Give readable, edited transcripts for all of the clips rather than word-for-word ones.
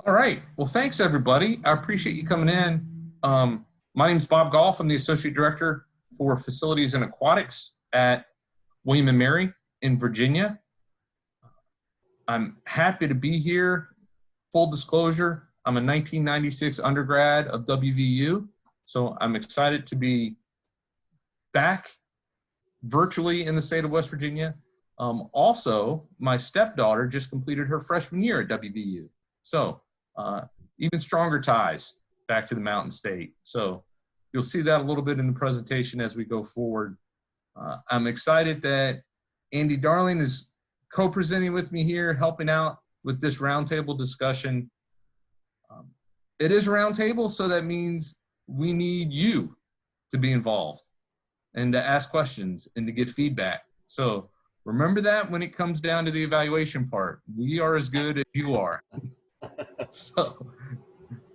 All right. Well, thanks everybody. I appreciate you coming in. My name is Bob Gough. I'm the Associate Director for Facilities and Aquatics at William & Mary in Virginia. I'm happy to be here. Full disclosure, I'm a 1996 undergrad of WVU, so I'm excited to be back virtually in the state of West Virginia. Also, my stepdaughter just completed her freshman year at WVU. So even stronger ties back to the Mountain State. So you'll see that a little bit in the presentation as we go forward. I'm excited that Andy Darling is co-presenting with me here, helping out with this roundtable discussion. It is a roundtable, so that means we need you to be involved and to ask questions and to get feedback. So remember that when it comes down to the evaluation part, we are as good as you are. So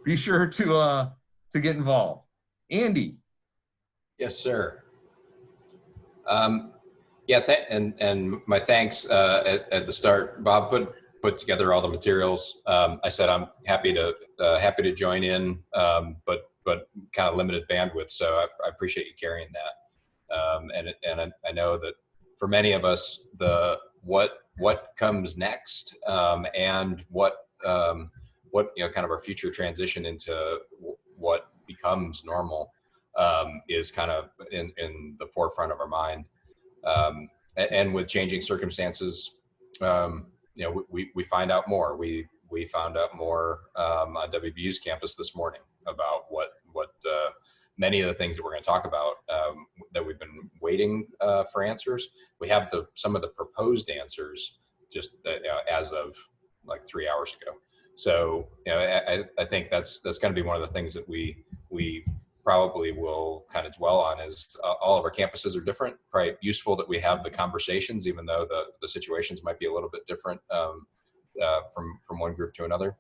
be sure to get involved. Andy. Yes, sir. Yeah, and my thanks at the start. Bob put together all the materials. I said I'm happy to join in, but kind of limited bandwidth. So I appreciate you carrying that. And I know that for many of us, what comes next and what kind of our future transition into what becomes normal is kind of in the forefront of our mind. And with changing circumstances, we find out more. We found out more on WVU's campus this morning about what many of the things that we're going to talk about that we've been waiting for answers. We have some of the proposed answers just as of like 3 hours ago. So I think that's going to be one of the things that we probably will kind of dwell on is all of our campuses are different. Probably useful that we have the conversations, even though the situations might be a little bit different from one group to another.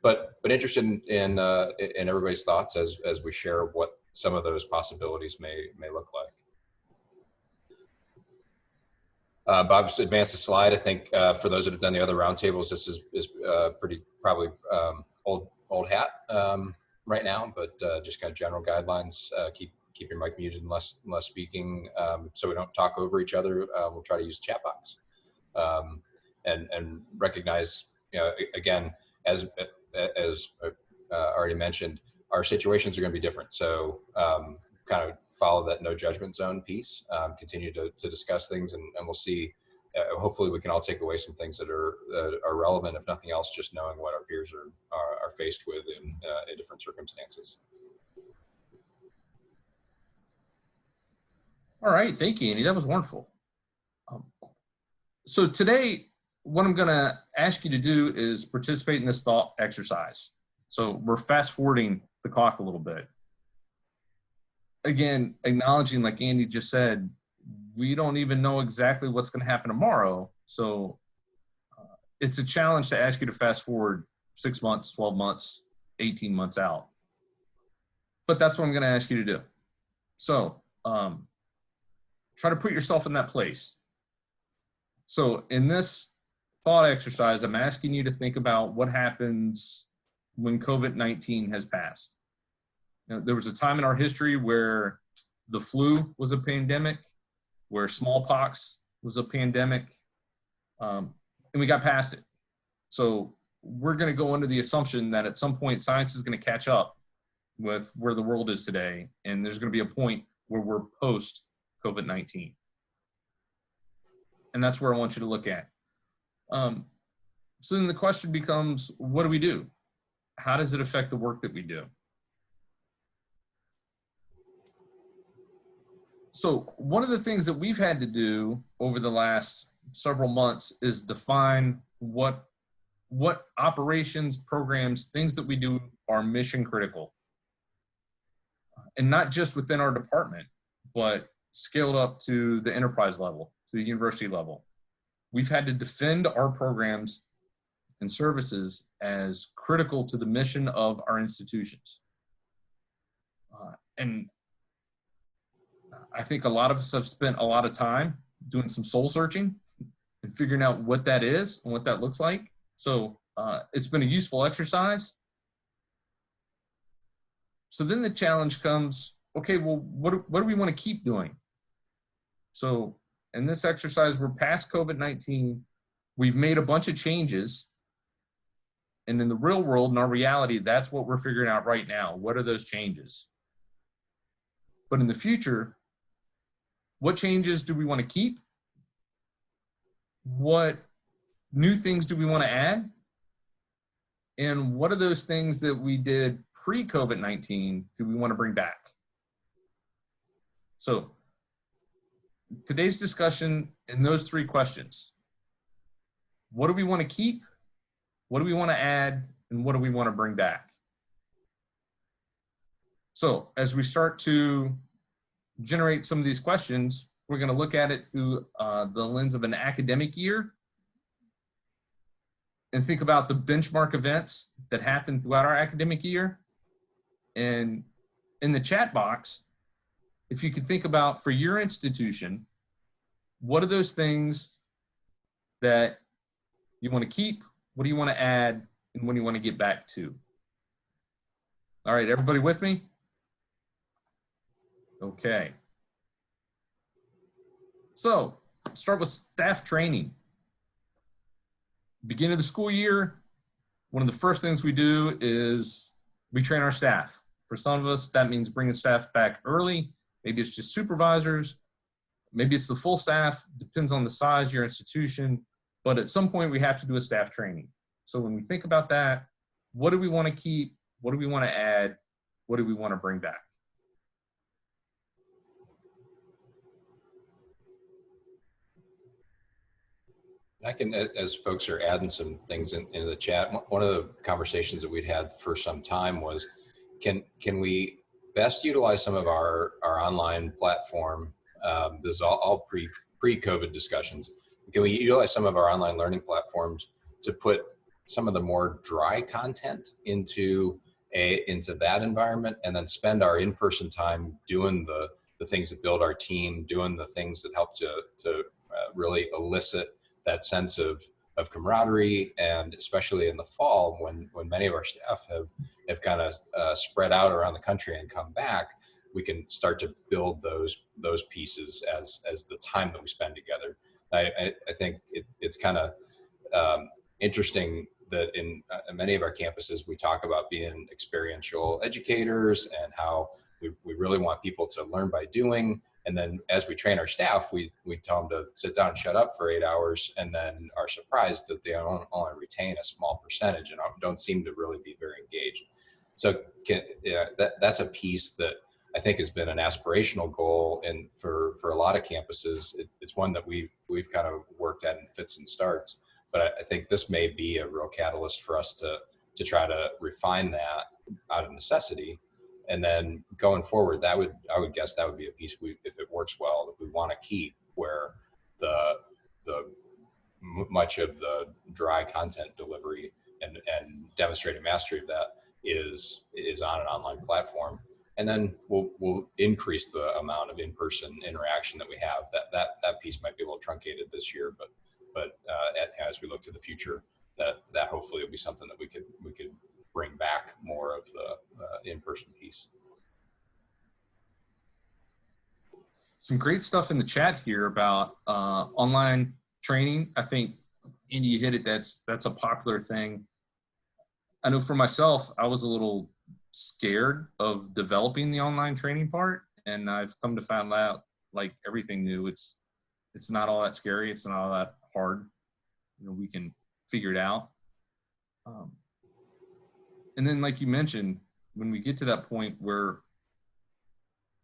But interested in everybody's thoughts as we share what some of those possibilities may look like. Bob's advanced a slide. I think for those that have done the other roundtables, this is pretty probably old hat right now, but just kind of general guidelines. Keep your mic muted unless speaking, so we don't talk over each other. We'll try to use chat box and recognize, again, as already mentioned, our situations are going to be different. So kind of follow that no judgment zone piece, continue to discuss things, and we'll see. Hopefully we can all take away some things that are relevant, if nothing else, just knowing what our peers are faced with in different circumstances. All right, thank you, Andy. That was wonderful. So today, what I'm going to ask you to do is participate in this thought exercise. So we're fast forwarding the clock a little bit. Again, acknowledging, like Andy just said, we don't even know exactly what's going to happen tomorrow. So it's a challenge to ask you to fast forward 6 months, 12 months, 18 months out. But that's what I'm going to ask you to do. So try to put yourself in that place. So in this thought exercise, I'm asking you to think about what happens when COVID-19 has passed. There was a time in our history where the flu was a pandemic, where smallpox was a pandemic, and we got past it. So we're going to go under the assumption that at some point science is going to catch up with where the world is today, and there's going to be a point where we're post COVID-19. And that's where I want you to look at. So then the question becomes, what do we do? How does it affect the work that we do? So one of the things that we've had to do over the last several months is define what operations, programs, things that we do are mission critical. And not just within our department, but scaled up to the enterprise level, to the university level. We've had to defend our programs and services as critical to the mission of our institutions. And I think a lot of us have spent a lot of time doing some soul searching and figuring out what that is and what that looks like. So It's been a useful exercise. So then the challenge comes, okay, well, what do we want to keep doing? So in this exercise, we're past COVID-19. We've made a bunch of changes. And in the real world, in our reality, that's what we're figuring out right now. What are those changes? But in the future, what changes do we want to keep? What new things do we want to add? And what are those things that we did pre-COVID-19 do we want to bring back? So today's discussion in those three questions: what do we want to keep? What do we want to add? And what do we want to bring back? So as we start to generate some of these questions, we're going to look at it through the lens of an academic year and think about the benchmark events that happened throughout our academic year. And in the chat box, if you could think about, for your institution, what are those things that you want to keep? What do you want to add? And what do you want to get back to? All right, everybody with me? Okay. So start with staff training. Beginning of the school year, one of the first things we do is we train our staff. For some of us, that means bringing staff back early. Maybe it's just supervisors. Maybe it's the full staff. Depends on the size of your institution. But at some point, we have to do a staff training. So when we think about that, what do we want to keep? What do we want to add? What do we want to bring back? I can, as folks are adding some things into the chat, one of the conversations that we'd had for some time was, can we best utilize some of our online platform? This is all pre-COVID discussions. Can we utilize some of our online learning platforms to put some of the more dry content into that environment, and then spend our in-person time doing the things that build our team, doing the things that help to really elicit that sense of camaraderie, and especially in the fall when many of our staff have kind of spread out around the country and come back, we can start to build those pieces as the time that we spend together. I think it's kind of interesting that in many of our campuses, we talk about being experiential educators and how we really want people to learn by doing. And then as we train our staff, we tell them to sit down and shut up for 8 hours, and then are surprised that they only retain a small percentage and don't seem to really be very engaged. So that's a piece that I think has been an aspirational goal, and for a lot of campuses, it's one that we've kind of worked at in fits and starts. But I think this may be a real catalyst for us to try to refine that out of necessity. And then going forward, I would guess that would be a piece if it works well, that we want to keep, where the much of the dry content delivery and demonstrating mastery of that is on an online platform. And then we'll increase the amount of in-person interaction that we have. That piece might be a little truncated this year, but as we look to the future, that hopefully will be something that we could bring back more of the in-person piece. Some great stuff in the chat here about online training. I think, Andy, you hit it. That's a popular thing. I know for myself, I was a little scared of developing the online training part, and I've come to find out, like everything new, it's not all that scary. It's not all that hard. We can figure it out. And then, like you mentioned, when we get to that point where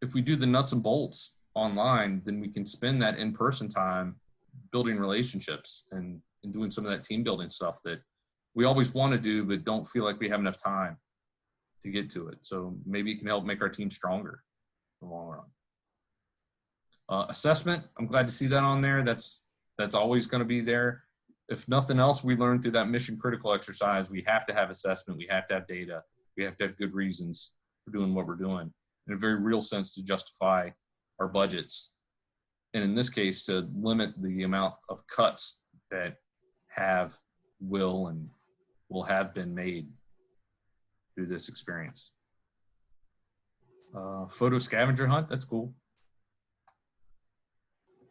if we do the nuts and bolts online, then we can spend that in-person time building relationships and doing some of that team building stuff that we always want to do, but don't feel like we have enough time to get to it. So maybe it can help make our team stronger in the long run. Assessment, I'm glad to see that on there. That's always going to be there. If nothing else, we learned through that mission critical exercise, we have to have assessment. We have to have data. We have to have good reasons for doing what we're doing, in a very real sense, to justify our budgets. And in this case, to limit the amount of cuts that will will have been made through this experience. Photo scavenger hunt, that's cool.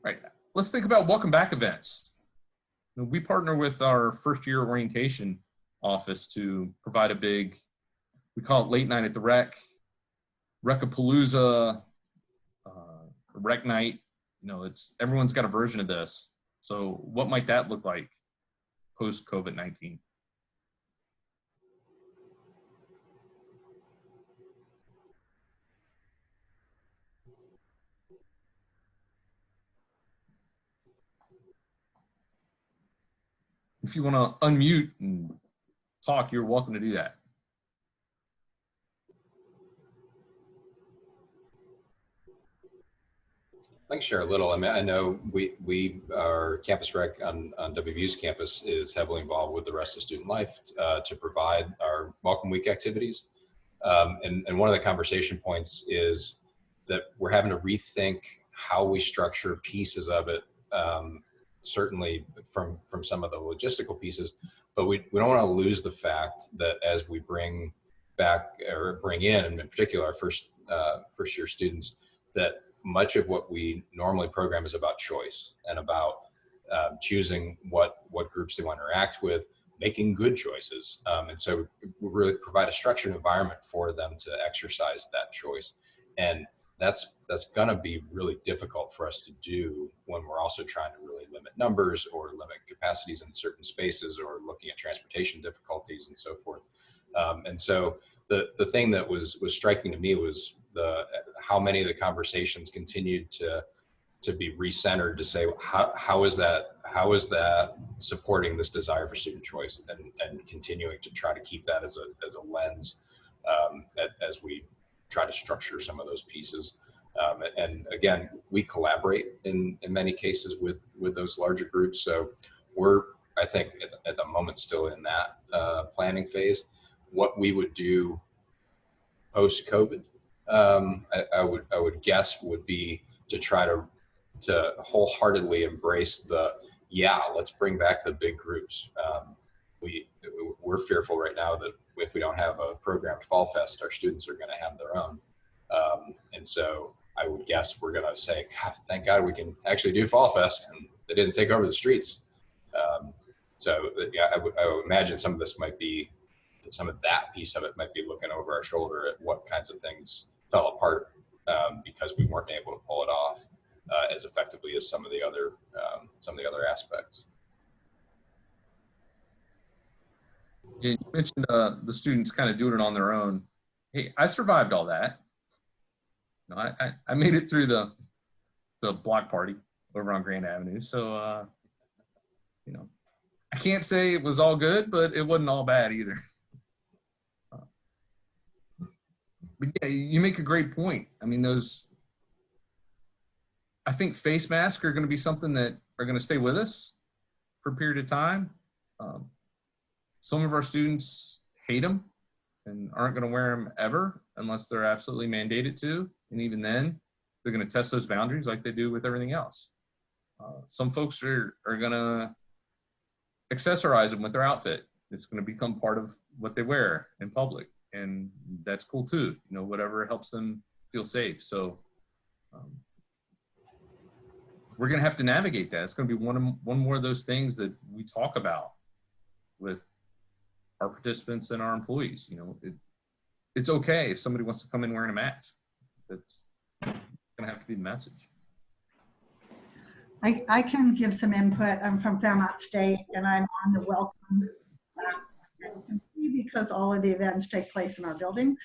Right, let's think about welcome back events. We partner with our first year orientation office to provide a big, we call it late night at the rec, Recapalooza, rec night. Everyone's got a version of this. So what might that look like post COVID-19? If you want to unmute and talk, you're welcome to do that. I can share a little. I mean, I know our campus rec on WVU's campus is heavily involved with the rest of student life to provide our welcome week activities. And one of the conversation points is that we're having to rethink how we structure pieces of it, certainly from some of the logistical pieces, but we don't want to lose the fact that as we bring back or bring in particular, our first year students, that much of what we normally program is about choice and about choosing what groups they want to interact with, making good choices. And so we really provide a structured environment for them to exercise that choice. And that's going to be really difficult for us to do when we're also trying to really limit numbers or limit capacities in certain spaces or looking at transportation difficulties and so forth. And so the thing that was striking to me was how many of the conversations continued to be recentered to say how is that supporting this desire for student choice and continuing to try to keep that as a lens as we try to structure some of those pieces. And again, we collaborate in many cases with those larger groups. So we're, I think, at the moment still in that planning phase. What we would do post-COVID, I would guess would be to try to wholeheartedly embrace let's bring back the big groups. We're fearful right now that if we don't have a programmed Fall Fest, our students are going to have their own. And so I would guess we're going to say, God, thank God we can actually do Fall Fest, and they didn't take over the streets. So yeah, I would imagine some of that piece of it might be looking over our shoulder at what kinds of things fell apart because we weren't able to pull it off as effectively as some of the other aspects. You mentioned the students kind of doing it on their own. Hey, I survived all that. I made it through the block party over on Grand Avenue. So, I can't say it was all good, but it wasn't all bad either. But yeah, you make a great point. I mean, I think face masks are going to be something that are going to stay with us for a period of time. Some of our students hate them and aren't going to wear them ever unless they're absolutely mandated to. And even then, they're going to test those boundaries like they do with everything else. Some folks are going to accessorize them with their outfit. It's going to become part of what they wear in public. And that's cool too, whatever helps them feel safe. So we're going to have to navigate that. It's going to be one more of those things that we talk about with our participants and our employees. It's okay if somebody wants to come in wearing a mask. That's going to have to be the message. I can give some input. I'm from Fairmont State, and I'm on the welcome because all of the events take place in our building.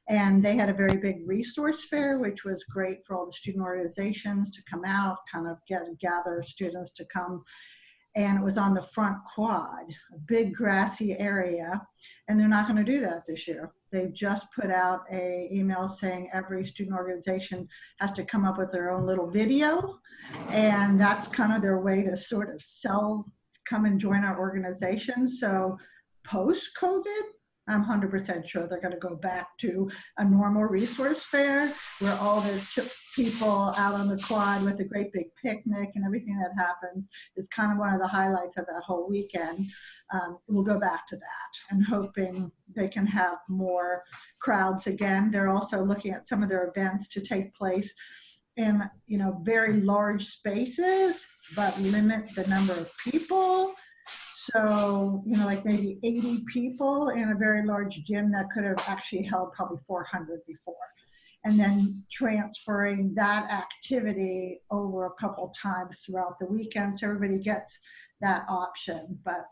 And they had a very big resource fair, which was great for all the student organizations to come out, kind of gather students to come. And it was on the front quad, a big grassy area. And they're not going to do that this year. They've just put out an email saying every student organization has to come up with their own little video. And that's kind of their way to sort of come and join our organization. So post-COVID, I'm 100% sure they're going to go back to a normal resource fair where all the people out on the quad with a great big picnic and everything that happens is kind of one of the highlights of that whole weekend. We'll go back to that and hoping they can have more crowds again. They're also looking at some of their events to take place in, very large spaces, but limit the number of people. So, like maybe 80 people in a very large gym that could have actually held probably 400 before. And then transferring that activity over a couple times throughout the weekend so everybody gets that option. But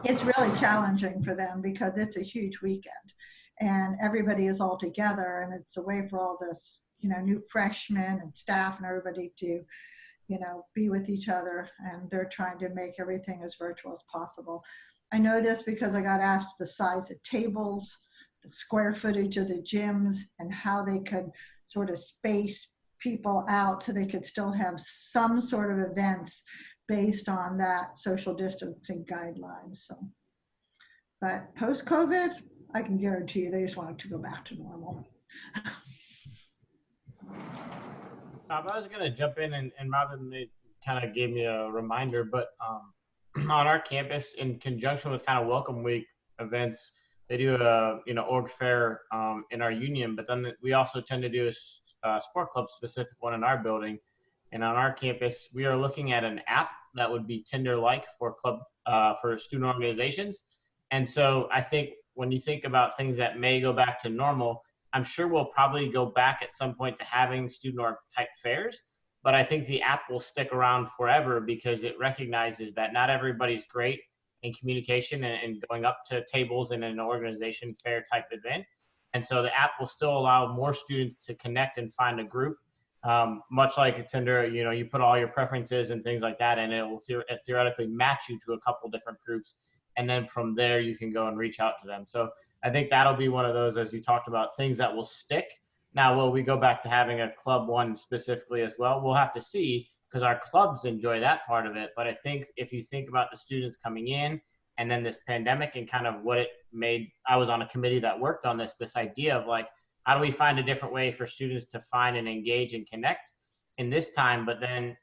it's really challenging for them because it's a huge weekend and everybody is all together, and it's a way for all this, new freshmen and staff and everybody to be with each other, and they're trying to make everything as virtual as possible. I know this because I got asked the size of tables, the square footage of the gyms, and how they could sort of space people out so they could still have some sort of events based on that social distancing guidelines. So, but post-COVID, I can guarantee you they just want it to go back to normal. I was going to jump in, and Robin kind of gave me a reminder, but on our campus, in conjunction with kind of Welcome Week events, they do a org fair in our union, but then we also tend to do a sport club specific one in our building. And on our campus, we are looking at an app that would be Tinder-like for student organizations. And so I think when you think about things that may go back to normal, I'm sure we'll probably go back at some point to having student org type fairs, but I think the app will stick around forever because it recognizes that not everybody's great in communication and going up to tables in an organization fair type event. And so the app will still allow more students to connect and find a group, much like a Tinder. You put all your preferences and things like that, and it will theoretically match you to a couple different groups. And then from there, you can go and reach out to them. So I think that'll be one of those, as you talked about, things that will stick. Now, will we go back to having a club one specifically as well? We'll have to see, because our clubs enjoy that part of it. But I think if you think about the students coming in and then this pandemic and kind of what it made, I was on a committee that worked on this idea of like, how do we find a different way for students to find and engage and connect in this time? But then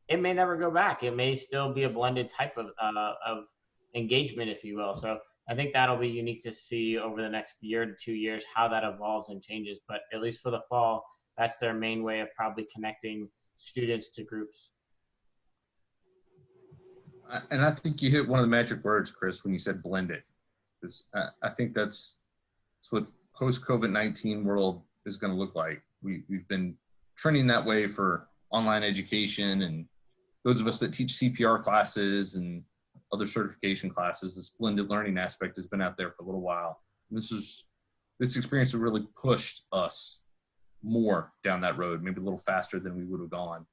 it may never go back. It may still be a blended type of engagement, if you will. So I think that'll be unique to see over the next year to 2 years how that evolves and changes. But at least for the fall, that's their main way of probably connecting students to groups. And I think you hit one of the magic words, Chris, when you said blended. I think that's what post-COVID-19 world is going to look like. We've been trending that way for online education, and those of us that teach CPR classes and other certification classes, this blended learning aspect has been out there for a little while. This experience has really pushed us more down that road, maybe a little faster than we would have gone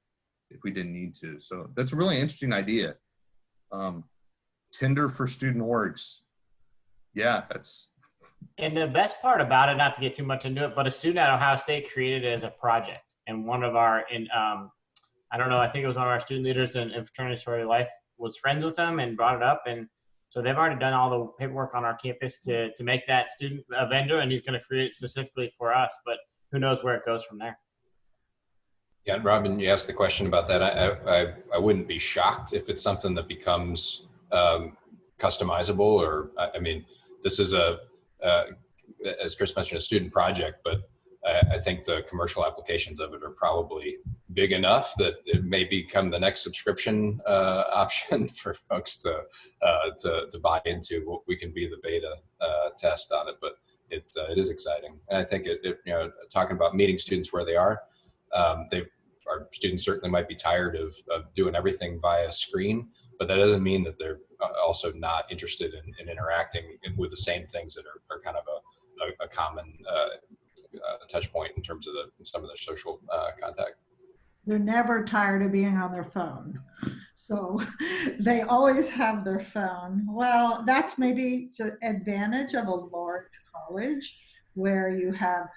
if we didn't need to. So that's a really interesting idea. Tinder for student orgs. Yeah, that's. And the best part about it, not to get too much into it, but a student at Ohio State created it as a project. And one of our, I don't know, I think it was one of our student leaders in Fraternity Sorority Life was friends with them and brought it up. And so they've already done all the paperwork on our campus to make that student a vendor, and he's going to create it specifically for us, but who knows where it goes from there. Yeah, Robin, you asked the question about that. I wouldn't be shocked if it's something that becomes customizable, or I mean, this is as Chris mentioned, a student project, but I think the commercial applications of it are probably big enough that it may become the next subscription option for folks to buy into. We can be the beta test on it, but it is exciting, and I think talking about meeting students where they are, our students certainly might be tired of doing everything via screen, but that doesn't mean that they're also not interested in interacting with the same things that are kind of a common touch point in terms of some of their social contact. They're never tired of being on their phone. So they always have their phone. Well, that's maybe the advantage of a large college where you have,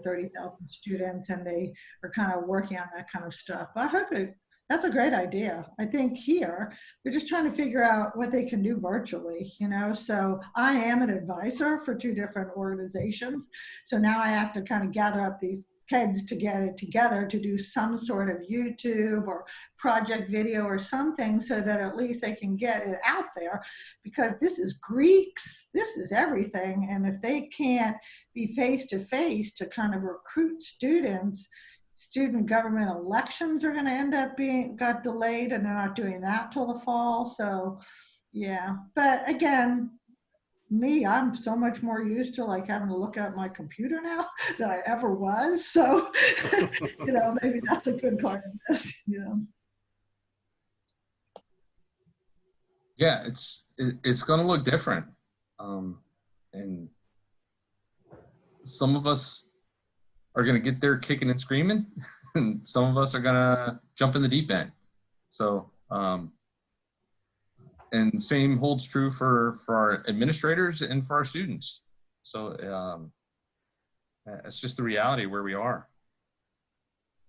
30,000 students and they are kind of working on that kind of stuff. But I hope it That's a great idea. I think here they're just trying to figure out what they can do virtually, you know. So I am an advisor for two different organizations. So now I have to kind of gather up these kids to get it together to do some sort of YouTube or project video or something so that at least they can get it out there, because this is Greeks, this is everything. And if they can't be face to face to kind of recruit students, student government elections are going to end up being got delayed, and they're not doing that till the fall. So yeah, but again, I'm so much more used to like having to look at my computer now than I ever was. So maybe that's a good part of this. Yeah, it's going to look different, and some of us are going to get there kicking and screaming, and some of us are going to jump in the deep end. So, and same holds true for our administrators and for our students. So it's just the reality where we are.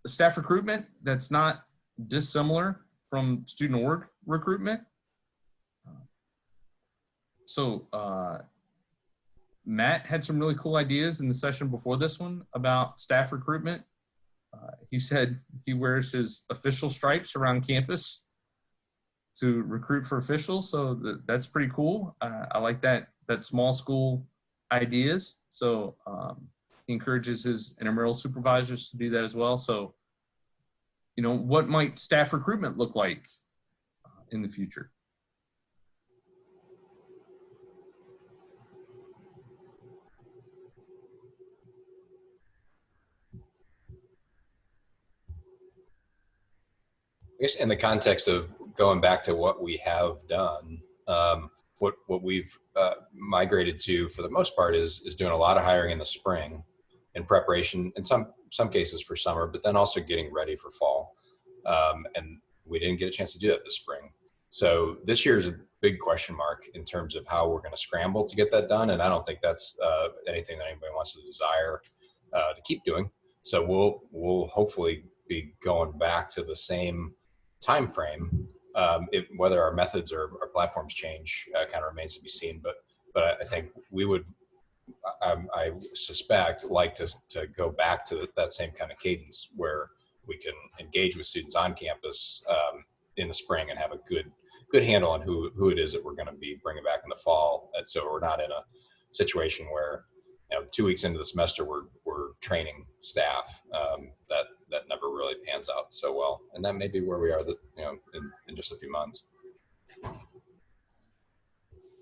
The staff recruitment, that's not dissimilar from student org recruitment. So Matt had some really cool ideas in the session before this one about staff recruitment. He said he wears his official stripes around campus to recruit for officials. So that's pretty cool. I like that small school ideas. So he encourages his intramural supervisors to do that as well. So, what might staff recruitment look like in the future? I guess in the context of going back to what we have done, what we've migrated to for the most part is doing a lot of hiring in the spring in preparation, in some cases for summer, but then also getting ready for fall. And we didn't get a chance to do that this spring. So this year is a big question mark in terms of how we're going to scramble to get that done. And I don't think that's anything that anybody wants to desire to keep doing. So we'll hopefully be going back to the same time frame. Whether our methods or our platforms change kind of remains to be seen. But I think we would, I suspect, like to go back to that same kind of cadence where we can engage with students on campus in the spring and have a good handle on who it is that we're going to be bringing back in the fall. And so we're not in a situation where 2 weeks into the semester we're training staff. That never really pans out so well, and that may be where we are in just a few months.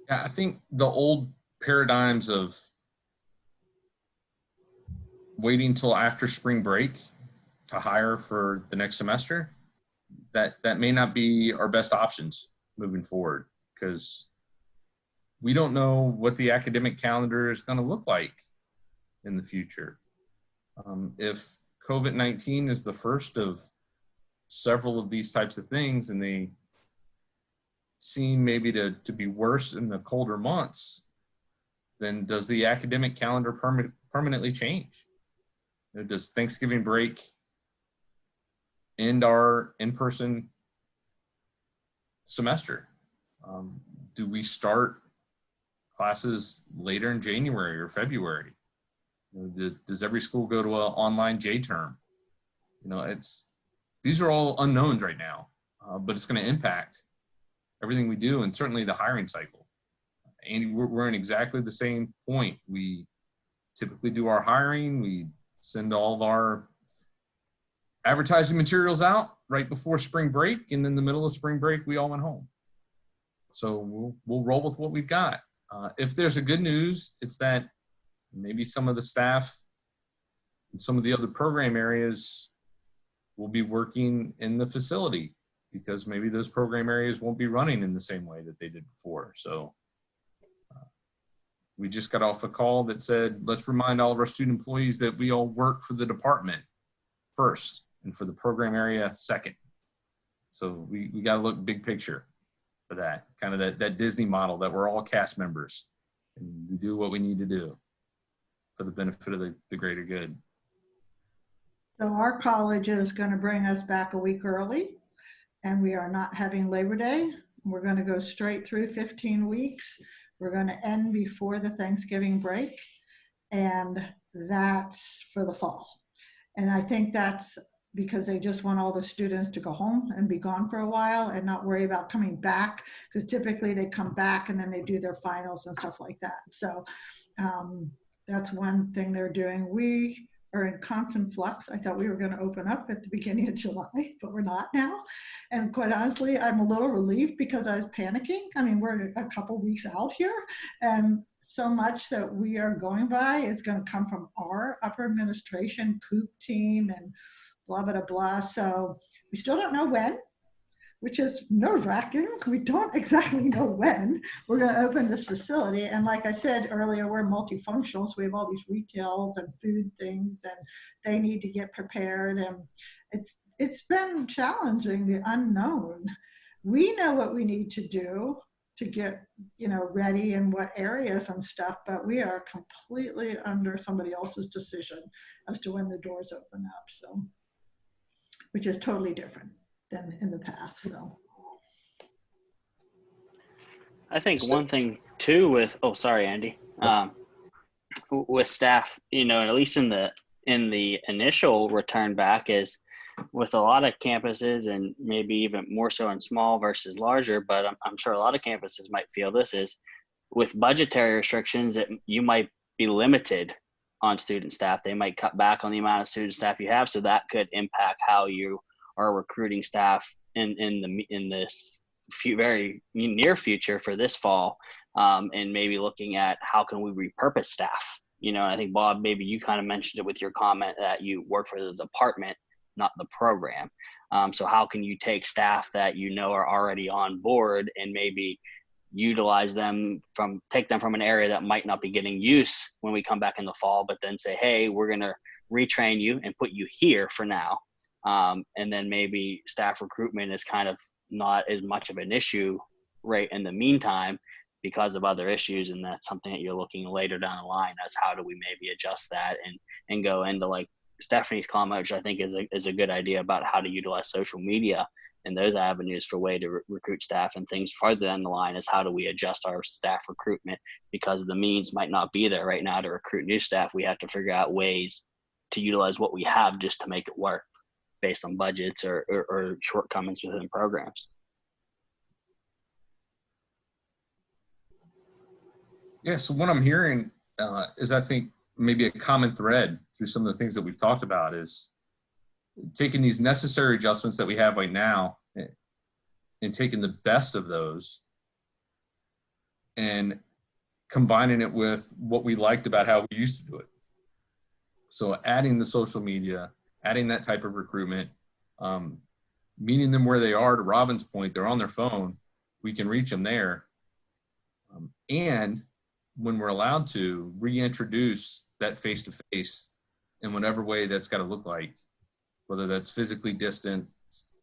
Yeah, I think the old paradigms of waiting till after spring break to hire for the next semester, that may not be our best options moving forward, because we don't know what the academic calendar is going to look like in the future. If COVID-19 is the first of several of these types of things, and they seem maybe to be worse in the colder months, then does the academic calendar permanently change? Does Thanksgiving break end our in-person semester? Do we start classes later in January or February? Does every school go to an online J-term? These are all unknowns right now, but it's going to impact everything we do, and certainly the hiring cycle. And we're in exactly the same point. We typically do our hiring. We send all of our advertising materials out right before spring break, and in the middle of spring break, we all went home. So we'll roll with what we've got. If there's a good news, it's that maybe some of the staff and some of the other program areas will be working in the facility, because maybe those program areas won't be running in the same way that they did before. So we just got off a call that said, let's remind all of our student employees that we all work for the department first and for the program area second. So we got to look big picture for that, kind of that Disney model that we're all cast members and we do what we need to do for the benefit of the greater good. So our college is going to bring us back a week early. and we are not having Labor Day. We're going to go straight through 15 weeks. We're going to end before the Thanksgiving break, and that's for the fall. And I think that's because they just want all the students to go home and be gone for a while and not worry about coming back, because typically they come back and then they do their finals and stuff like that. So that's one thing they're doing. We are in constant flux. I thought we were going to open up at the beginning of July, but we're not now. And quite honestly, I'm a little relieved because I was panicking. I mean, we're a couple weeks out here, and so much that we are going by is going to come from our upper administration, COOP team, and blah, blah, blah. So we still don't know when, which is nerve-wracking. We don't exactly know when we're going to open this facility. And like I said earlier, we're multifunctional, so we have all these retails and food things, and they need to get prepared. And it's been challenging, the unknown. We know what we need to do to get, ready in what areas and stuff, but we are completely under somebody else's decision as to when the doors open up. So, which is totally different than in the past. So I think one thing too with, sorry, Andy, with staff, at least in the initial return back, is with a lot of campuses, and maybe even more so in small versus larger, but I'm sure a lot of campuses might feel this, is with budgetary restrictions that you might be limited on student staff. They might cut back on the amount of student staff you have, so that could impact how you are recruiting staff in this very near future for this fall, and maybe looking at how can we repurpose staff. I think, Bob, maybe you kind of mentioned it with your comment that you work for the department, not the program. So how can you take staff that are already on board and maybe utilize them take them from an area that might not be getting use when we come back in the fall, but then say, hey, we're going to retrain you and put you here for now. And then maybe staff recruitment is kind of not as much of an issue right in the meantime because of other issues. And that's something that you're looking later down the line as how do we maybe adjust that and go into like Stephanie's comment, which I think is a good idea about how to utilize social media and those avenues for way to recruit staff and things farther down the line is how do we adjust our staff recruitment, because the means might not be there right now to recruit new staff. We have to figure out ways to utilize what we have just to make it work based on budgets or shortcomings within programs. Yeah, so what I'm hearing is I think maybe a common thread through some of the things that we've talked about is taking these necessary adjustments that we have right now and taking the best of those and combining it with what we liked about how we used to do it. So adding the social media, adding that type of recruitment, meeting them where they are. To Robin's point, they're on their phone. We can reach them there. And when we're allowed to, reintroduce that face-to-face in whatever way that's got to look like, whether that's physically distant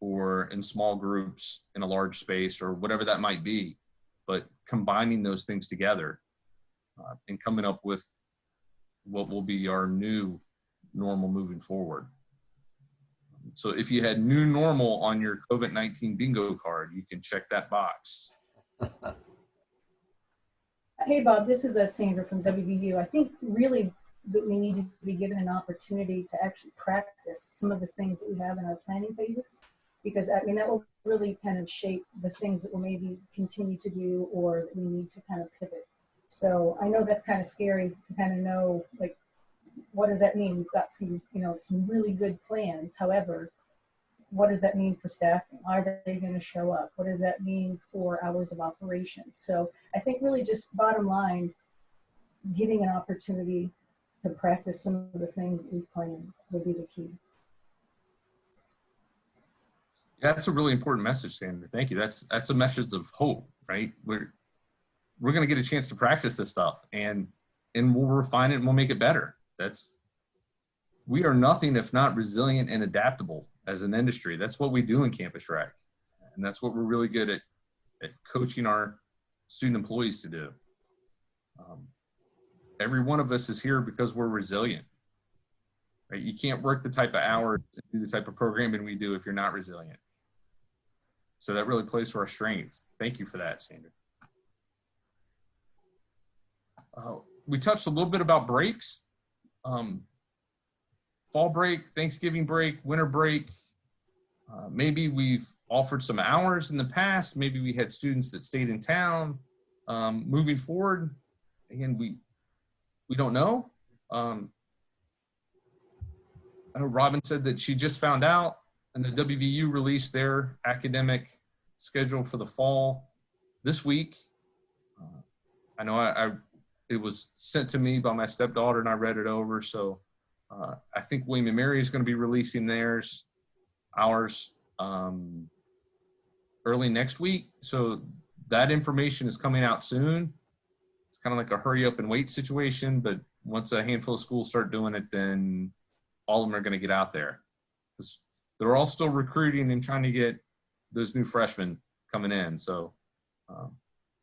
or in small groups in a large space or whatever that might be. But combining those things together and coming up with what will be our new normal moving forward. So if you had new normal on your COVID-19 bingo card, you can check that box. Hey, Bob, this is Sandra from WVU. I think really that we need to be given an opportunity to actually practice some of the things that we have in our planning phases, because that will really kind of shape the things that we'll maybe continue to do or that we need to kind of pivot. So I know that's kind of scary to kind of know, like, what does that mean? We've got some, some really good plans. However, what does that mean for staffing? Are they going to show up? What does that mean for hours of operation? So I think really just bottom line, getting an opportunity to practice some of the things that we've planned will be the key. Yeah, that's a really important message, Sandra. Thank you. That's a message of hope, right? We're going to get a chance to practice this stuff and we'll refine it and we'll make it better. We are nothing if not resilient and adaptable as an industry. That's what we do in Campus Rec. And that's what we're really good at coaching our student employees to do. Every one of us is here because we're resilient. Right? You can't work the type of hours and do the type of programming we do if you're not resilient. So that really plays to our strengths. Thank you for that, Sandra. We touched a little bit about breaks. Fall break, Thanksgiving break, winter break. Maybe we've offered some hours in the past. Maybe we had students that stayed in town. Moving forward, again, we don't know. I know Robin said that she just found out, and the WVU released their academic schedule for the fall this week. I know it was sent to me by my stepdaughter, and I read it over. So I think William & Mary is going to be releasing ours early next week. So that information is coming out soon. It's kind of like a hurry up and wait situation, but once a handful of schools start doing it, then all of them are going to get out there. They're all still recruiting and trying to get those new freshmen coming in. So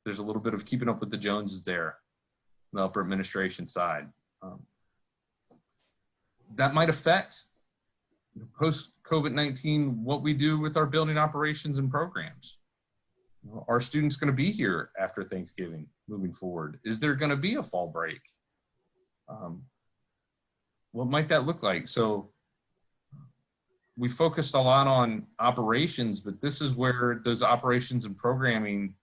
there's a little bit of keeping up with the Joneses there on the upper administration side. That might affect post-COVID-19 what we do with our building operations and programs. Are students going to be here after Thanksgiving moving forward? Is there going to be a fall break? What might that look like? So we focused a lot on operations, but this is where those operations and programming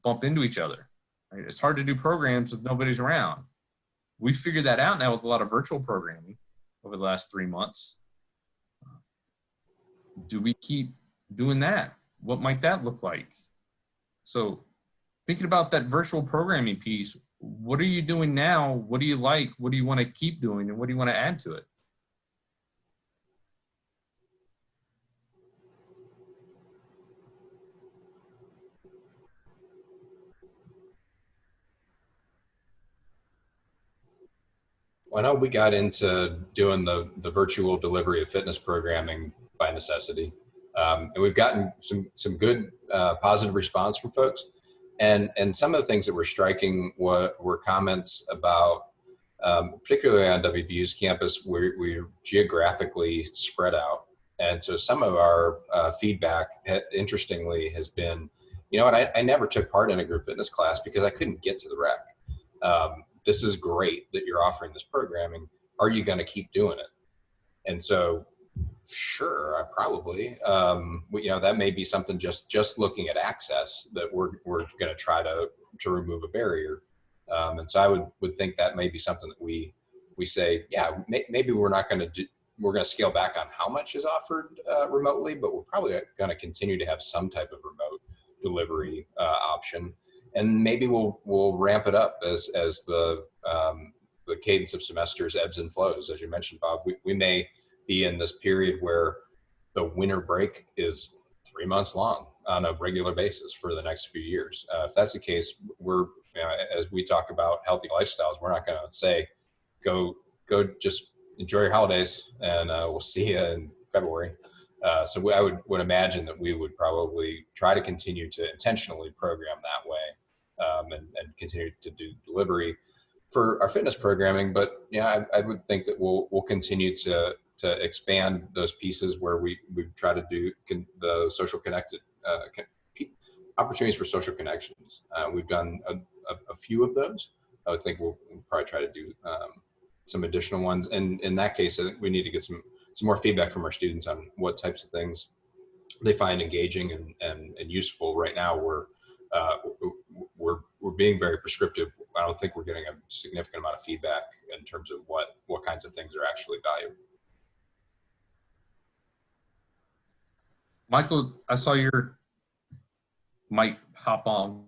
bump into each other. Right? It's hard to do programs if nobody's around. We figured that out now with a lot of virtual programming over the last 3 months. Do we keep doing that? What might that look like? So thinking about that virtual programming piece, what are you doing now? What do you like? What do you want to keep doing? And what do you want to add to it? Well, I know we got into doing the virtual delivery of fitness programming by necessity. And we've gotten some good positive response from folks. And some of the things that were striking were comments about, particularly on WVU's campus, we're geographically spread out. And so some of our feedback, interestingly, has been, you know what, I never took part in a group fitness class because I couldn't get to the rec. This is great that you're offering this programming. Are you going to keep doing it? And so, sure, I probably, that may be something just looking at access that we're going to try to remove a barrier. And so I would think that may be something that we say, yeah, maybe we're going to scale back on how much is offered remotely, but we're probably going to continue to have some type of remote delivery option. And maybe we'll ramp it up as the cadence of semesters ebbs and flows. As you mentioned, Bob, we may be in this period where the winter break is 3 months long on a regular basis for the next few years. If that's the case, as we talk about healthy lifestyles, we're not going to say, go just enjoy your holidays and we'll see you in February. So I would imagine that we would probably try to continue to intentionally program that way. And continue to do delivery for our fitness programming. But yeah, I would think that we'll continue to expand those pieces where we try to do the social connected opportunities for social connections. We've done a few of those. I would think we'll probably try to do some additional ones. And in that case, I think we need to get some more feedback from our students on what types of things they find engaging and useful. Right now, we're being very prescriptive. I don't think we're getting a significant amount of feedback in terms of what kinds of things are actually valuable. Michael, I saw your mic hop on.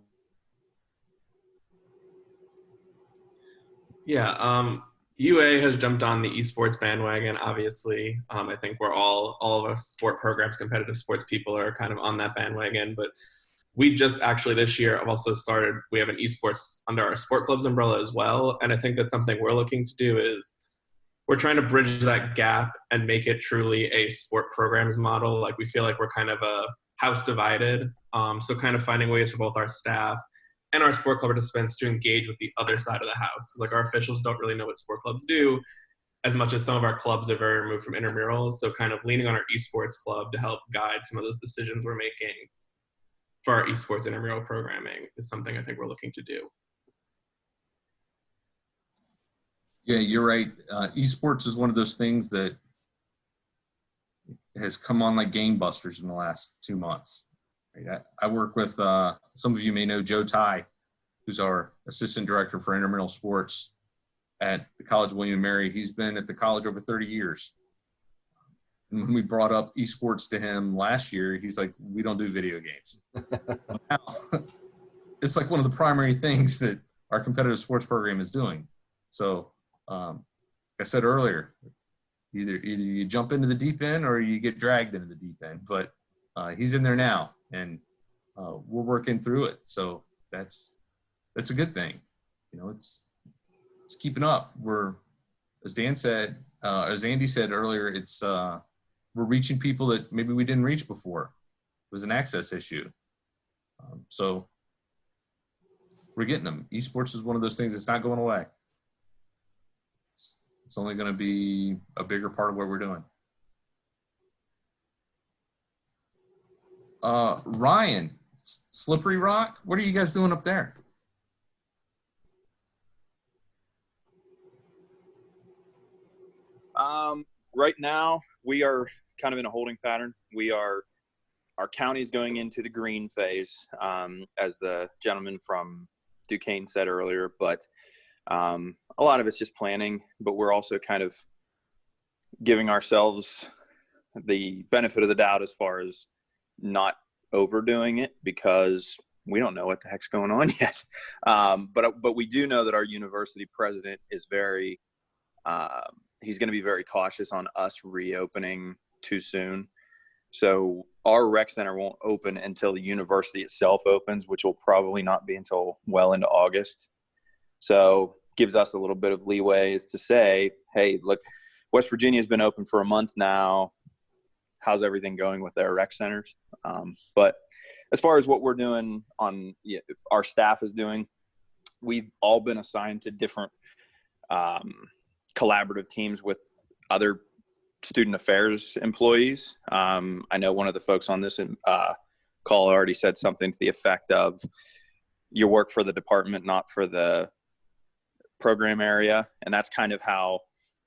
Yeah, UA has jumped on the esports bandwagon, obviously. I think we're all of our sport programs, competitive sports people are kind of on that bandwagon, but we just actually this year have also we have an esports under our sport clubs umbrella as well. And I think that's something we're looking to do is we're trying to bridge that gap and make it truly a sport programs model. Like we feel like we're kind of a house divided. So kind of finding ways for both our staff and our sport club participants to engage with the other side of the house. Like our officials don't really know what sport clubs do. as much as some of our clubs are very removed from intramurals. So kind of leaning on our esports club to help guide some of those decisions we're making for our esports intramural programming is something I think we're looking to do. Yeah, you're right. Esports is one of those things that has come on like gangbusters in the last 2 months. Right? I work with, some of you may know Joe Ty, who's our assistant director for intramural sports at the College of William & Mary. He's been at the college over 30 years. And when we brought up esports to him last year, he's like, we don't do video games. Now, it's like one of the primary things that our competitive sports program is doing. So, like I said earlier, either you jump into the deep end or you get dragged into the deep end. But he's in there now, and we're working through it. So that's a good thing. You know, it's keeping up. As Dan said, as Andy said earlier, we're reaching people that maybe we didn't reach before. It was an access issue. So we're getting them. Esports is one of those things that's not going away. It's only going to be a bigger part of what we're doing. Ryan, Slippery Rock, what are you guys doing up there? Right now, we are kind of in a holding pattern. Our county's going into the green phase, as the gentleman from Duquesne said earlier, but a lot of it's just planning, but we're also kind of giving ourselves the benefit of the doubt as far as not overdoing it, because we don't know what the heck's going on yet. But we do know that our university president is very, he's going to be very cautious on us reopening too soon. So our rec center won't open until the university itself opens, which will probably not be until well into August. So gives us a little bit of leeway to say, hey, look, West Virginia has been open for a month now. How's everything going with their rec centers? But as far as what we're doing our staff is doing, we've all been assigned to different collaborative teams with other student affairs employees. I know one of the folks on this call already said something to the effect of, you work for the department, not for the program area. And that's kind of how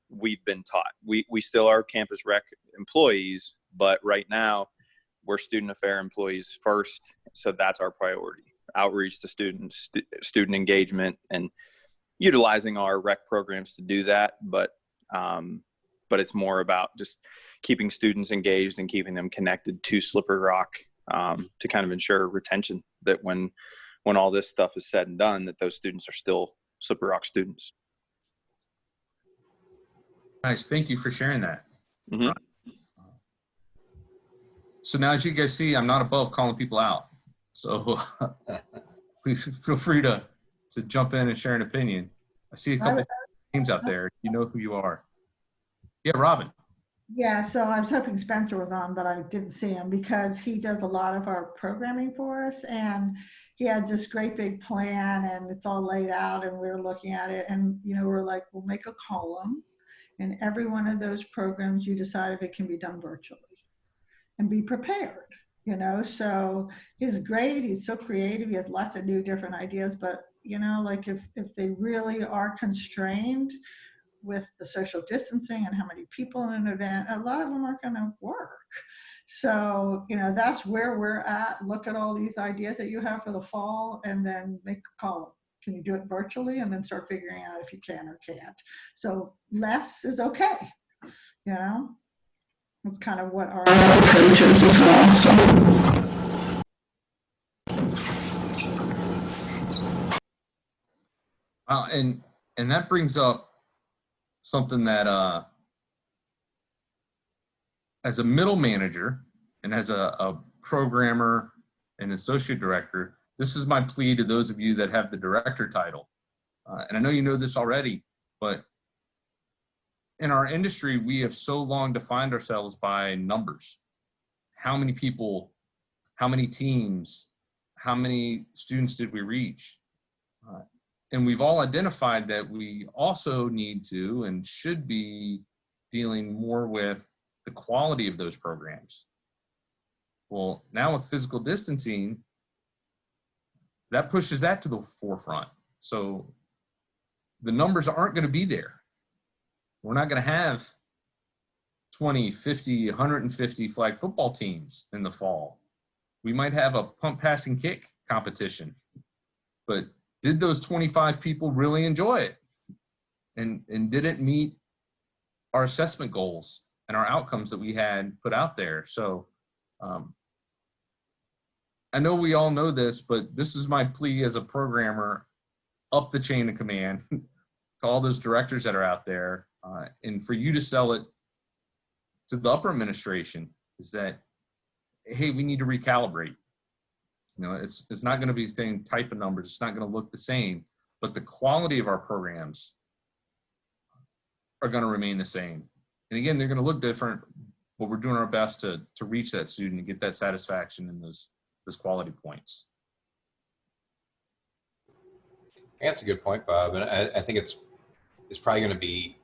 we've been taught. We still are campus rec employees, but right now we're student affair employees first. So that's our priority: outreach to students, student engagement, and utilizing our rec programs to do that. But it's more about just keeping students engaged and keeping them connected to Slippery Rock, to kind of ensure retention, that when all this stuff is said and done, that those students are still Slippery Rock students. Nice. Thank you for sharing that. Mm-hmm. So now, as you guys see, I'm not above calling people out. So please feel free to jump in and share an opinion. I see a couple names out there. You know who you are. Yeah, Robin. Yeah, so I was hoping Spencer was on, but I didn't see him because he does a lot of our programming for us, and he had this great big plan, and it's all laid out, and we were looking at it, and we're like, we'll make a column, and every one of those programs you decide if it can be done virtually, and be prepared. So he's great. He's so creative. He has lots of new different ideas, but like if they really are constrained with the social distancing and how many people in an event, a lot of them aren't going to work. So, that's where we're at. Look at all these ideas that you have for the fall and then make a column. Can you do it virtually? And then start figuring out if you can or can't. So less is okay. That's kind of what our approach is as well. And that brings up something that as a middle manager and as a programmer and associate director, this is my plea to those of you that have the director title. And I know you know this already, but in our industry, we have so long defined ourselves by numbers. How many people, how many teams, how many students did we reach? And we've all identified that we also need to and should be dealing more with the quality of those programs. Well, now with physical distancing, that pushes that to the forefront. So the numbers aren't going to be there. We're not going to have 20, 50, 150 flag football teams in the fall. We might have a pump, pass, and kick competition. But did those 25 people really enjoy it? And did it meet our assessment goals and our outcomes that we had put out there? So I know we all know this, but this is my plea as a programmer up the chain of command to all those directors that are out there, and for you to sell it to the upper administration, is that, hey, we need to recalibrate. You know, it's not going to be the same type of numbers. It's not going to look the same, but the quality of our programs are going to remain the same. And again, they're going to look different, but we're doing our best to reach that student and get that satisfaction in those quality points. I think that's a good point, Bob. And I think it's probably going to be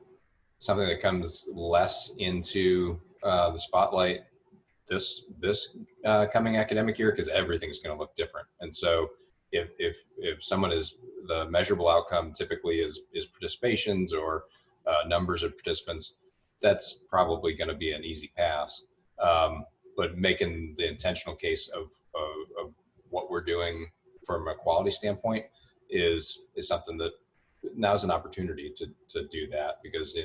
something that comes less into the spotlight this coming academic year, because everything's going to look different. And so if someone is, the measurable outcome typically is participations or numbers of participants, that's probably going to be an easy pass. But making the intentional case of what we're doing from a quality standpoint is something that now's an opportunity to do that, because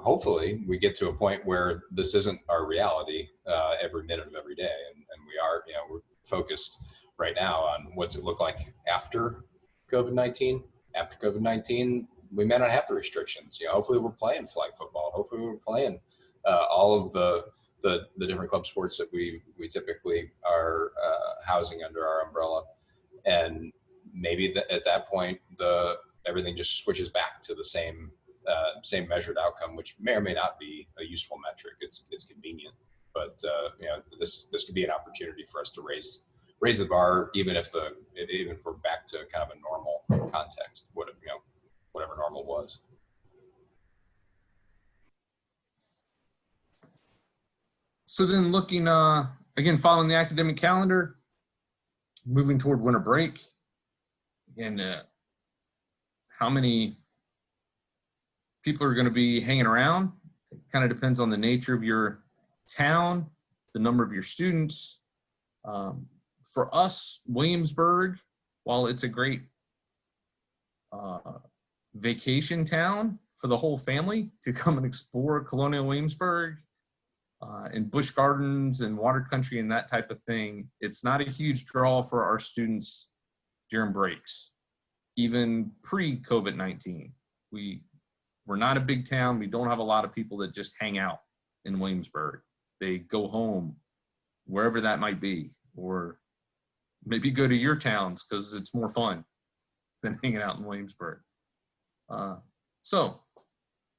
hopefully we get to a point where this isn't our reality every minute of every day, and we are, we're focused right now on what's it look like after COVID-19. After COVID-19, we may not have the restrictions. Hopefully we're playing flag football. Hopefully we're playing all of the different club sports that we typically are housing under our umbrella, and maybe at that point everything just switches back to the same measured outcome, which may or may not be a useful metric. It's convenient, but this could be an opportunity for us to raise the bar, even if we're back to kind of a normal context, whatever normal was. So then looking, again, following the academic calendar, moving toward winter break, and how many people are going to be hanging around. It kind of depends on the nature of your town, the number of your students. For us, Williamsburg, while it's a great vacation town for the whole family to come and explore Colonial Williamsburg and Busch Gardens and water country and that type of thing, it's not a huge draw for our students during breaks, even pre-COVID-19. We're not a big town. We don't have a lot of people that just hang out in Williamsburg. They go home, wherever that might be, or maybe go to your towns because it's more fun than hanging out in Williamsburg. So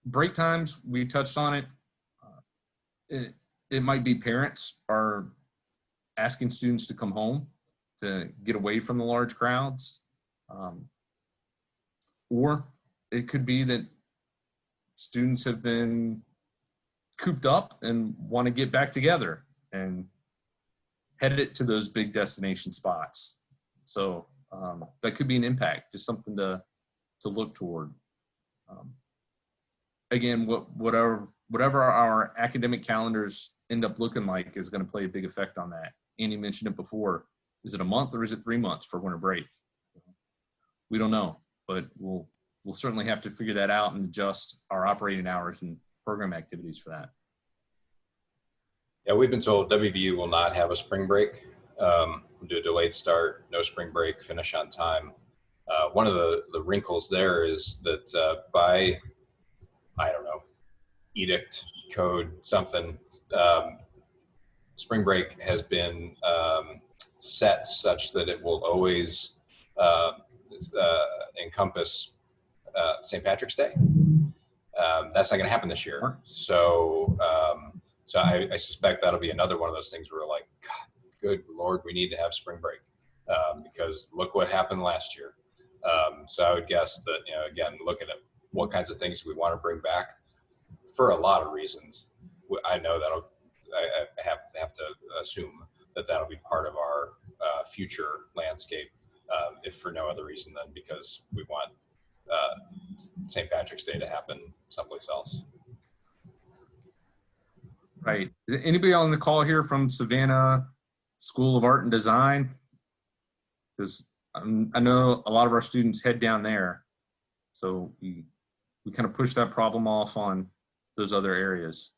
break times, we touched on it. It might be parents are asking students to come home to get away from the large crowds. Or it could be that students have been cooped up and want to get back together and headed to those big destination spots. So that could be an impact, just something to look toward. Again, whatever our academic calendars end up looking like is going to play a big effect on that. Andy mentioned it before. Is it a month or is it 3 months for winter break? We don't know, but we'll certainly have to figure that out and adjust our operating hours and program activities for that. Yeah, we've been told WVU will not have a spring break. We'll do a delayed start, no spring break, finish on time. One of the wrinkles there is that by, I don't know, edict, code, something, spring break has been set such that it will always encompass St. Patrick's Day. That's not going to happen this year. So I suspect that'll be another one of those things where we're like, God, good Lord, we need to have spring break because look what happened last year. So I would guess that, again, looking at what kinds of things we want to bring back for a lot of reasons, I know that I have to assume that that'll be part of our future landscape, if for no other reason than because we want St. Patrick's Day to happen someplace else. Right. Is anybody on the call here from Savannah School of Art and Design? Because I know a lot of our students head down there. So we kind of push that problem off on those other areas.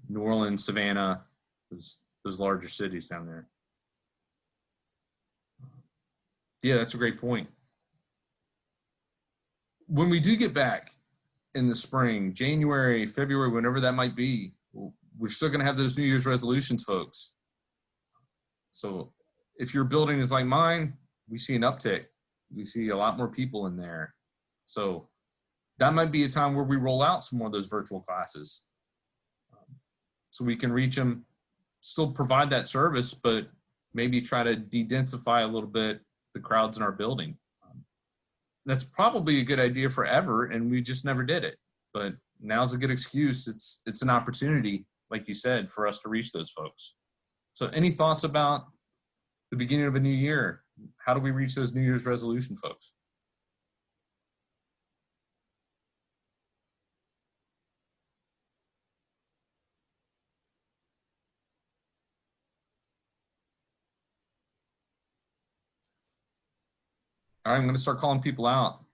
New Orleans, Savannah, those larger cities down there. Yeah, that's a great point. When we do get back in the spring, January, February, whenever that might be, we're still going to have those New Year's resolutions, folks. So if your building is like mine, we see an uptick. We see a lot more people in there. So that might be a time where we roll out some more of those virtual classes. So we can reach them, still provide that service, but maybe try to de-densify a little bit the crowds in our building. That's probably a good idea forever, and we just never did it. But now's a good excuse. It's an opportunity, like you said, for us to reach those folks. So any thoughts about the beginning of a new year? How do we reach those New Year's resolution folks? All right, I'm going to start calling people out.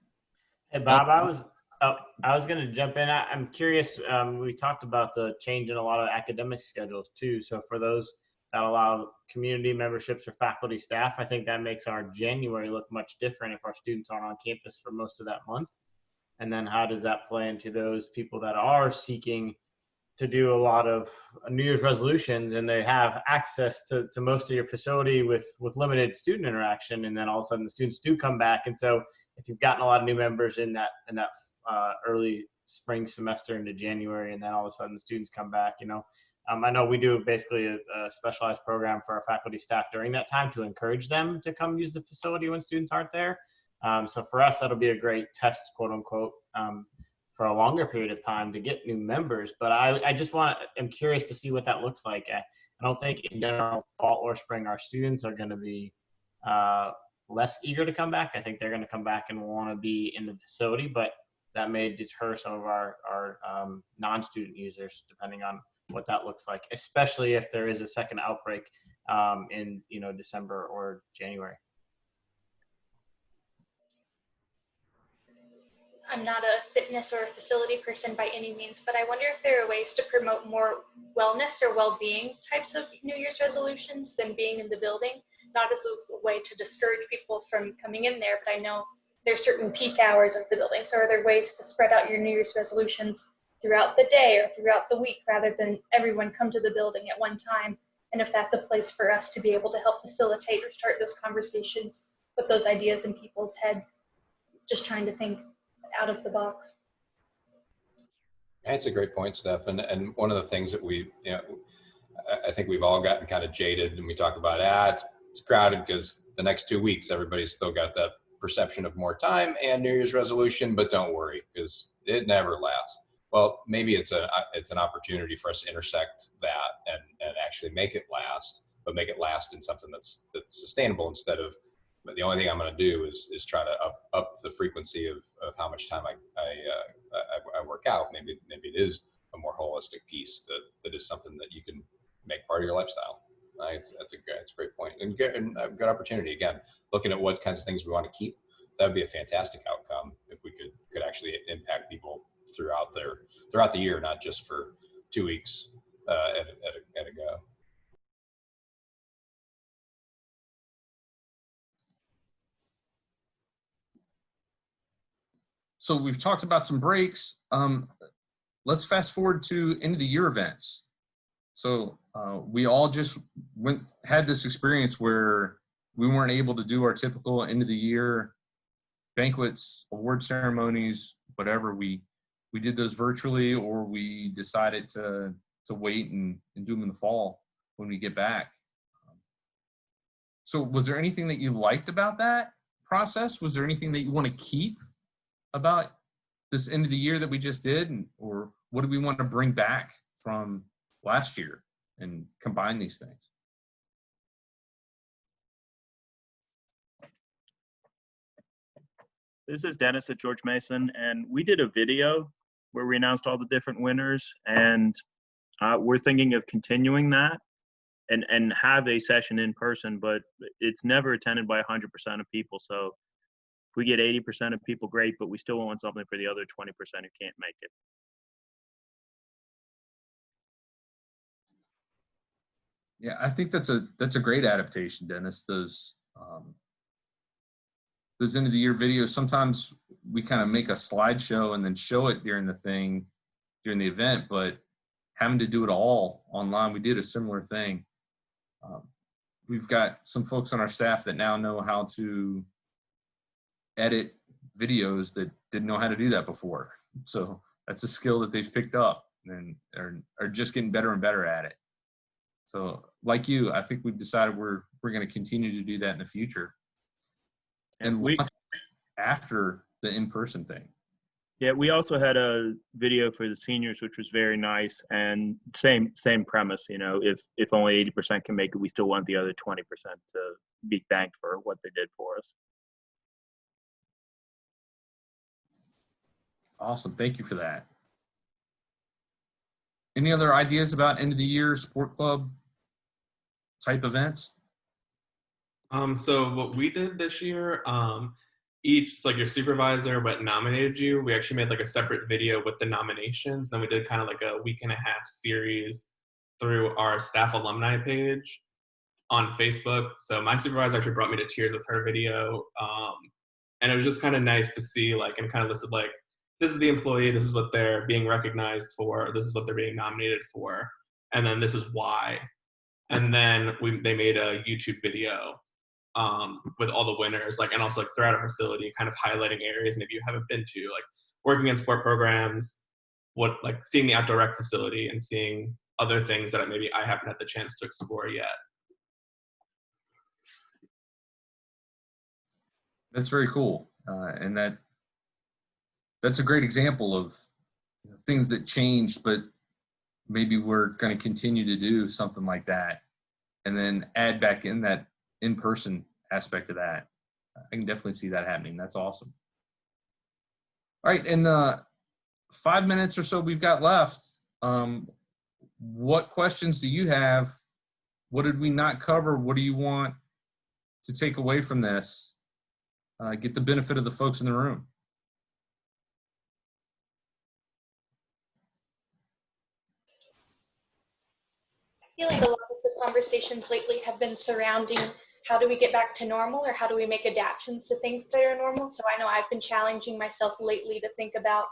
Hey, Bob, I was going to jump in. I'm curious. We talked about the change in a lot of academic schedules too. So for those that allow community memberships or faculty staff, I think that makes our January look much different if our students aren't on campus for most of that month. And then how does that play into those people that are seeking to do a lot of New Year's resolutions and they have access to most of your facility with limited student interaction, and then all of a sudden the students do come back. And so if you've gotten a lot of new members in that early spring semester into January, and then all of a sudden the students come back, I know we do basically a specialized program for our faculty staff during that time to encourage them to come use the facility when students aren't there. So for us, that'll be a great test, quote unquote, for a longer period of time to get new members. But I'm curious to see what that looks like. I don't think in general, fall or spring, our students are going to be less eager to come back. I think they're going to come back and want to be in the facility, but that may deter some of our non-student users, depending on what that looks like, especially if there is a second outbreak in December or January. I'm not a fitness or a facility person by any means, but I wonder if there are ways to promote more wellness or well-being types of New Year's resolutions than being in the building, not as a way to discourage people from coming in there, but I know there are certain peak hours of the building. So are there ways to spread out your New Year's resolutions throughout the day or throughout the week rather than everyone come to the building at one time? And if that's a place for us to be able to help facilitate or start those conversations, put those ideas in people's head, just trying to think out of the box. That's a great point, Steph. And one of the things that I think we've all gotten kind of jaded, and we talk about, it's crowded because the next 2 weeks, everybody's still got that perception of more time and New Year's resolution, but don't worry because it never lasts. Well, maybe it's an opportunity for us to intersect that and actually make it last, but make it last in something that's sustainable instead of, but the only thing I'm going to do is try to up the frequency of how much time I work out. Maybe it is a more holistic piece that is something that you can make part of your lifestyle. That's a great point and a good opportunity. Again, looking at what kinds of things we want to keep, that would be a fantastic outcome if we could actually impact people throughout the year, not just for 2 weeks at a go. So we've talked about some breaks. Let's fast forward to end of the year events. So we all just had this experience where we weren't able to do our typical end of the year banquets, award ceremonies, whatever. We did those virtually, or we decided to wait and do them in the fall when we get back. So was there anything that you liked about that process? Was there anything that you want to keep about this end of the year that we just did? Or what do we want to bring back from last year and combine these things? This is Dennis at George Mason, and we did a video where we announced all the different winners, and we're thinking of continuing that and have a session in person, but it's never attended by 100% of people. So if we get 80% of people, great, but we still want something for the other 20% who can't make it. Yeah, I think that's a great adaptation, Dennis. Those end of the year videos, sometimes we kind of make a slideshow and then show it during the event, but having to do it all online, we did a similar thing. We've got some folks on our staff that now know how to edit videos that didn't know how to do that before. So that's a skill that they've picked up and are just getting better and better at it. So like you, I think we've decided we're going to continue to do that in the future. And we after the in-person thing. Yeah, we also had a video for the seniors, which was very nice, and same premise. You know, if only 80% can make it, we still want the other 20% to be thanked for what they did for us. Awesome, thank you for that. Any other ideas about end of the year sport club type events? So what we did this year, each, so like your supervisor, what nominated you, we actually made like a separate video with the nominations. Then we did kind of like a week and a half series through our staff alumni page on Facebook. So my supervisor actually brought me to tears with her video. And it was just kind of nice to see, like, and kind of listed like, this is the employee, this is what they're being recognized for, this is what they're being nominated for, and then this is why. And then they made a YouTube video with all the winners, like, and also like throughout our facility, kind of highlighting areas maybe you haven't been to, like working in sport programs, what, like seeing the outdoor rec facility and seeing other things that maybe I haven't had the chance to explore yet. That's very cool, and that's a great example of things that changed, but maybe we're going to continue to do something like that, and then add back in that in-person aspect of that. I can definitely see that happening. That's awesome. All right, in the 5 minutes or so we've got left, what questions do you have? What did we not cover? What do you want to take away from this? Get the benefit of the folks in the room. I feel like a lot of the conversations lately have been surrounding how do we get back to normal, or how do we make adaptations to things that are normal. So I know I've been challenging myself lately to think about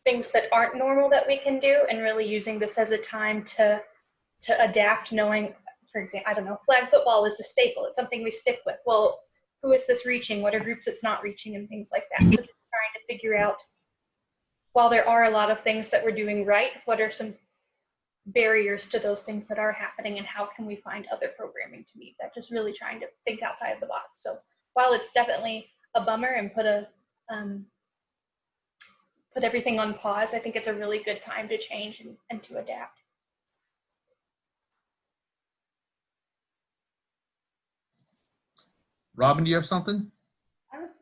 things that aren't normal that we can do, and really using this as a time to adapt, knowing, for example, I don't know, flag football is a staple. It's something we stick with. Well, who is this reaching? What are groups it's not reaching, and things like that. So just trying to figure out, while there are a lot of things that we're doing right, what are some barriers to those things that are happening, and how can we find other programming to meet that? Just really trying to think outside of the box. So while it's definitely a bummer and put everything on pause, I think it's a really good time to change and to adapt. Robin, do you have something?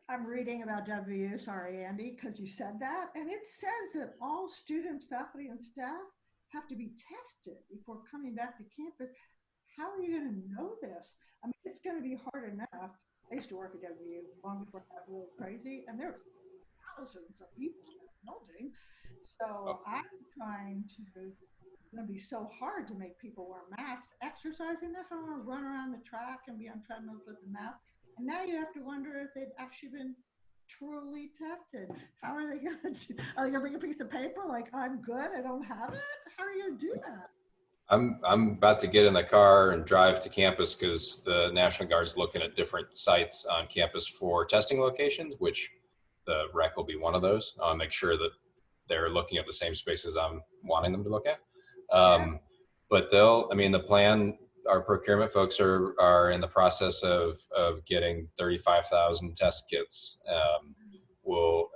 I'm reading about WU, sorry, Andy, because you said that, and it says that all students, faculty, and staff have to be tested before coming back to campus. How are you going to know this? I mean, it's going to be hard enough. I used to work at WU long before that, really crazy, and there were thousands of people in the building. So I'm trying to, it's going to be so hard to make people wear masks. Exercising, they don't want to run around the track and be on treadmills with the mask. And now you have to wonder if they've actually been truly tested. How are they going to do? Are they going to bring a piece of paper like, I'm good, I don't have it? How are you going to do that? I'm about to get in the car and drive to campus because the National Guard's looking at different sites on campus for testing locations, which the rec will be one of those. I'll make sure that they're looking at the same spaces I'm wanting them to look at. But the plan our procurement folks are in the process of getting 35,000 test kits.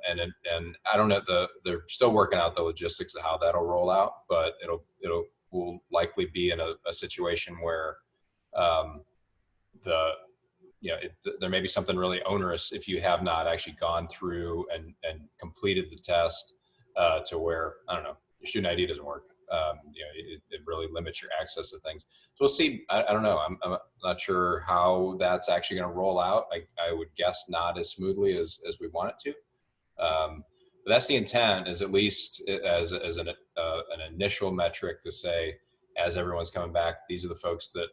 And I don't know, they're still working out the logistics of how that'll roll out, but will likely be in a situation where there may be something really onerous if you have not actually gone through and completed the test, to where, I don't know, your student ID doesn't work. It really limits your access to things. So we'll see. I don't know. I'm not sure how that's actually going to roll out. I would guess not as smoothly as we want it to. But that's the intent, is at least as an initial metric to say, as everyone's coming back, these are the folks that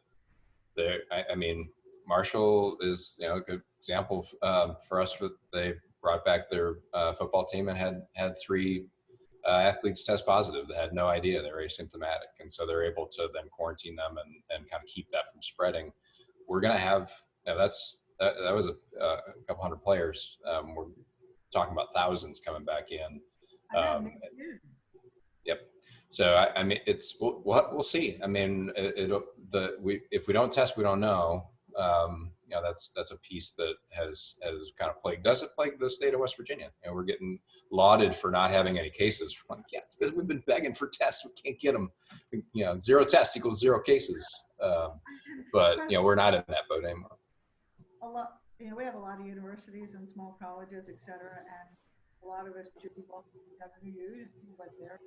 I mean, Marshall is a good example for us. They brought back their football team and had 3 athletes test positive that had no idea they were asymptomatic, and so they're able to then quarantine them and kind of keep that from spreading. We're going to have that was a couple hundred players. We're talking about thousands coming back in. Yep. So I mean, we'll see. I mean, if we don't test, we don't know. That's a piece that has kind of plagued the state of West Virginia. We're getting lauded for not having any cases. We're like, yeah, it's because we've been begging for tests. We can't get them. 0 tests equals 0 cases. But we're not in that boat anymore. We have a lot of universities and small colleges, et cetera, and a lot of us do want to WVU to see what they're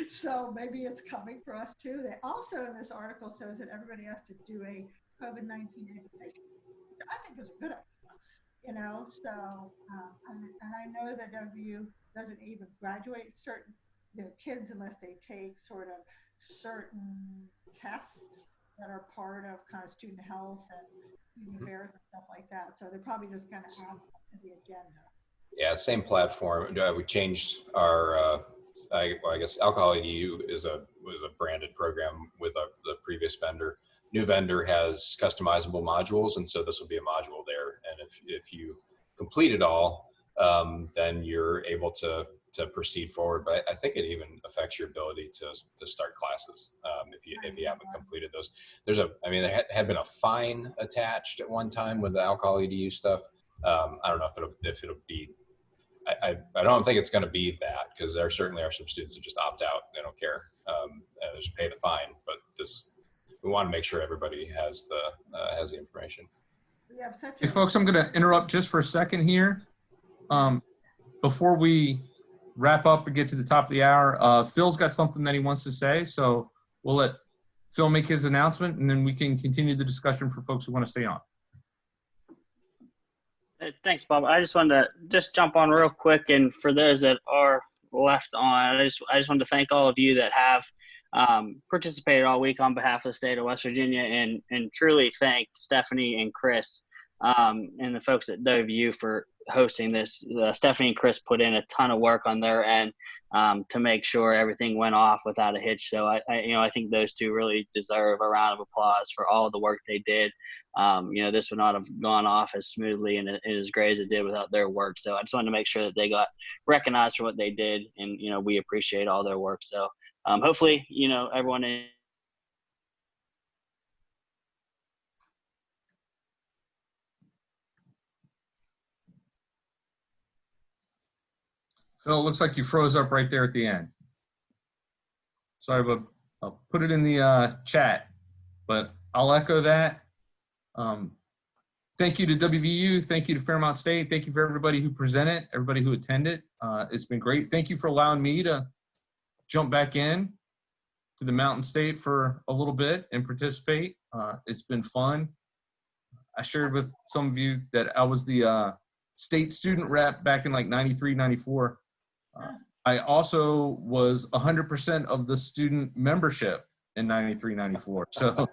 so maybe it's coming for us too. They also, in this article, says that everybody has to do a COVID-19 education, which I think is a good idea. So and I know that WVU doesn't even graduate certain kids unless they take sort of certain tests that are part of kind of student health and student affairs and stuff like that. So they're probably just going to add to the agenda. Yeah, same platform. We changed our. I guess Alcohol EDU was a branded program with the previous vendor. New vendor has customizable modules, and so this will be a module there. And if you complete it all, then you're able to proceed forward. But I think it even affects your ability to start classes if you haven't completed those. There had been a fine attached at one time with the Alcohol EDU stuff. I don't know if it'll be. I don't think it's going to be that, because there certainly are some students that just opt out. They don't care. And just pay the fine. But we want to make sure everybody has the information. Hey, folks, I'm going to interrupt just for a second here. Before we wrap up and get to the top of the hour, Phil's got something that he wants to say. So we'll let Phil make his announcement, and then we can continue the discussion for folks who want to stay on. Thanks, Bob. I just wanted to jump on real quick, and for those that are left on, I just wanted to thank all of you that have participated all week on behalf of the state of West Virginia, and truly thank Stephanie and Chris and the folks at WVU for hosting this. Stephanie and Chris put in a ton of work on their end to make sure everything went off without a hitch. So I think those two really deserve a round of applause for all the work they did. This would not have gone off as smoothly and as great as it did without their work. So I just wanted to make sure that they got recognized for what they did, and we appreciate all their work. So hopefully everyone Phil, it looks like you froze up right there at the end. Sorry, but I'll put it in the chat, but I'll echo that. Thank you to WVU. Thank you to Fairmont State. Thank you for everybody who presented, everybody who attended. It's been great. Thank you for allowing me to jump back in to the Mountain State for a little bit and participate. It's been fun. I shared with some of you that I was the state student rep back in like 93, 94. I also was 100% of the student membership in 93, 94. So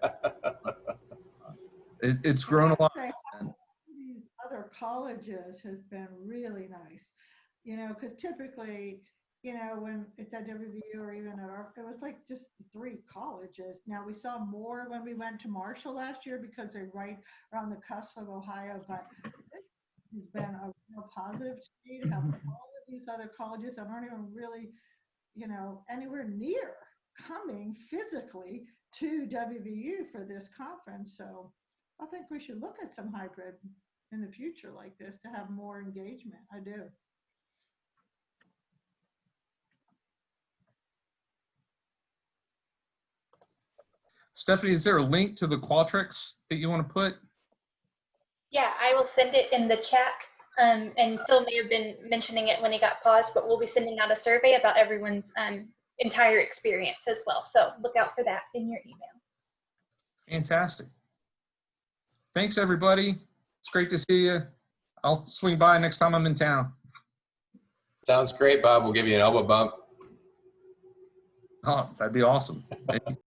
it's grown a lot. These other colleges has been really nice, because typically, when it's at WVU or even at it was like just 3 colleges. Now we saw more when we went to Marshall last year because they're right around the cusp of Ohio, but it has been a real positive to me to have all of these other colleges that aren't even really, anywhere near coming physically to WVU for this conference. So I think we should look at some hybrid in the future like this to have more engagement. I do. Stephanie, is there a link to the Qualtrics that you want to put? Yeah, I will send it in the chat. And Phil may have been mentioning it when he got paused, but we'll be sending out a survey about everyone's entire experience as well. So look out for that in your email. Fantastic. Thanks, everybody. It's great to see you. I'll swing by next time I'm in town. Sounds great, Bob. We'll give you an elbow bump. Oh, that'd be awesome. Thank you.